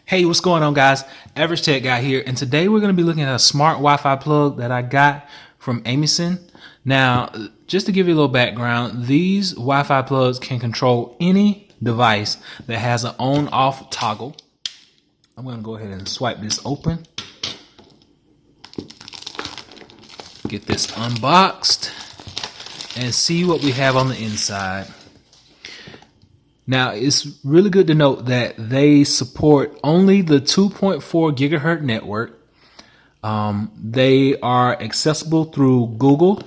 Hey, what's going on, guys? Average Tech Guy here, and today we're going to be looking at a smart Wi-Fi plug that I got from Amazon. Now, just to give you a little background, these Wi-Fi plugs can control any device that has an on-off toggle. I'm going to go ahead and swipe this open. Get this unboxed and see what we have on the inside. Now, it's really good to note that they support only the 2.4 gigahertz network. They are accessible through Google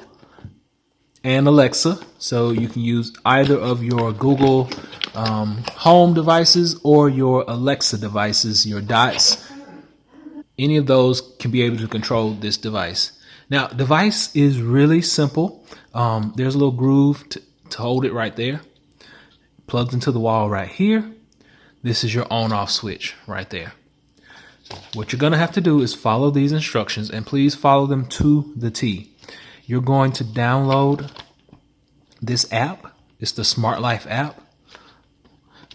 and Alexa, so you can use either of your Google home devices or your Alexa devices, your dots. Any of those can be able to control this device. Now, device is really simple. There's a little groove to hold it right there. Plugs into the wall right here. This is your on-off switch right there. What you're going to have to do is follow these instructions, and please follow them to the T. You're going to download this app. It's the Smart Life app.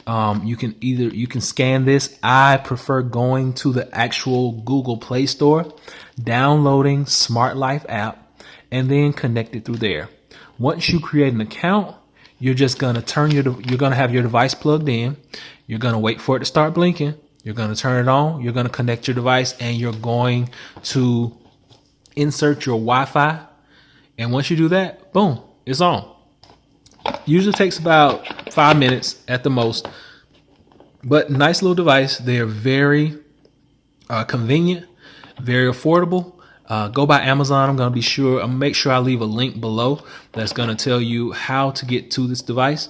You can scan this. I prefer going to the actual Google Play Store, downloading Smart Life app, and then connect it through there. Once you create an account, you're just going to you're going to have your device plugged in. You're going to wait for it to start blinking. You're going to turn it on. You're going to connect your device, and you're going to insert your Wi-Fi. And once you do that, boom, it's on. Usually takes about 5 minutes at the most, but nice little device. They're very convenient, very affordable. Go by Amazon. I'm going to make sure I leave a link below that's going to tell you how to get to this device.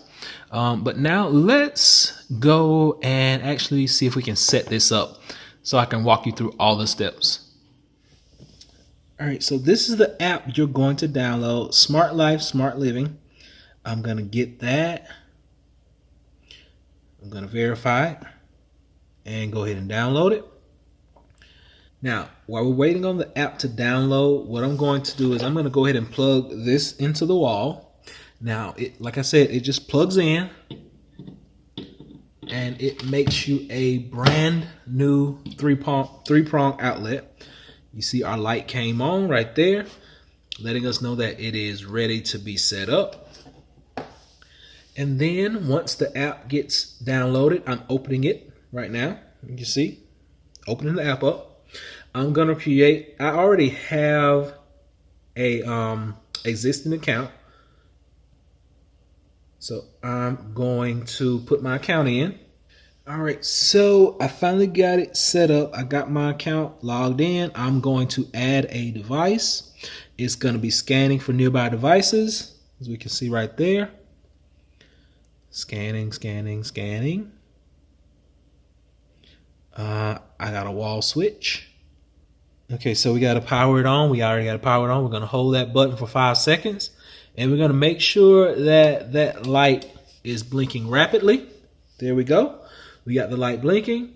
But now let's go and actually see if we can set this up so I can walk you through all the steps. All right, so this is the app you're going to download, Smart Life, Smart Living. I'm going to get that. I'm going to verify it and go ahead and download it. Now, while we're waiting on the app to download, what I'm going to do is I'm going to go ahead and plug this into the wall. Now, like I said, it just plugs in and it makes you a brand new three-prong outlet. You see our light came on right there, letting us know that it is ready to be set up. And then once the app gets downloaded, I'm opening it right now. You can see, opening the app up. I'm going to create, I already have a existing account. So I'm going to put my account in. All right, so I finally got it set up. I got my account logged in. I'm going to add a device. It's going to be scanning for nearby devices, as we can see right there. Scanning, scanning, scanning. I got a wall switch. Okay, so we got to power it on. We already got to power it on. We're going to hold that button for 5 seconds. And we're going to make sure that that light is blinking rapidly. There we go. We got the light blinking.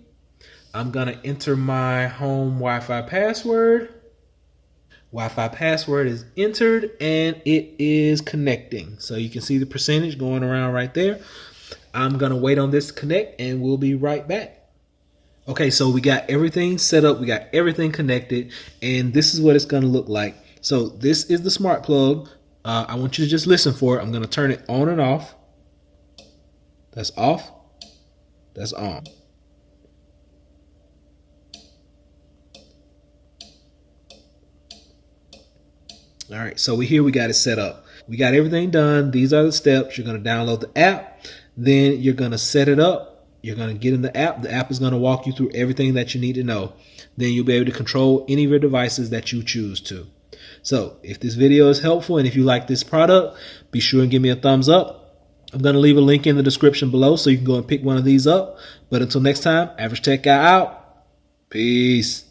I'm going to enter my home Wi-Fi password. Wi-Fi password is entered and it is connecting. So you can see the percentage going around right there. I'm going to wait on this to connect and we'll be right back. Okay, so we got everything set up. We got everything connected, and this is what it's going to look like. So this is the smart plug. I want you to just listen for it. I'm going to turn it on and off. That's off. That's on. All right, so we got it set up. We got everything done. These are the steps. You're going to download the app. Then you're going to set it up. You're going to get in the app. The app is going to walk you through everything that you need to know. Then you'll be able to control any of your devices that you choose to. So if this video is helpful and if you like this product, be sure and give me a thumbs up. I'm going to leave a link in the description below so you can go and pick one of these up. But until next time, Average Tech Guy out. Peace.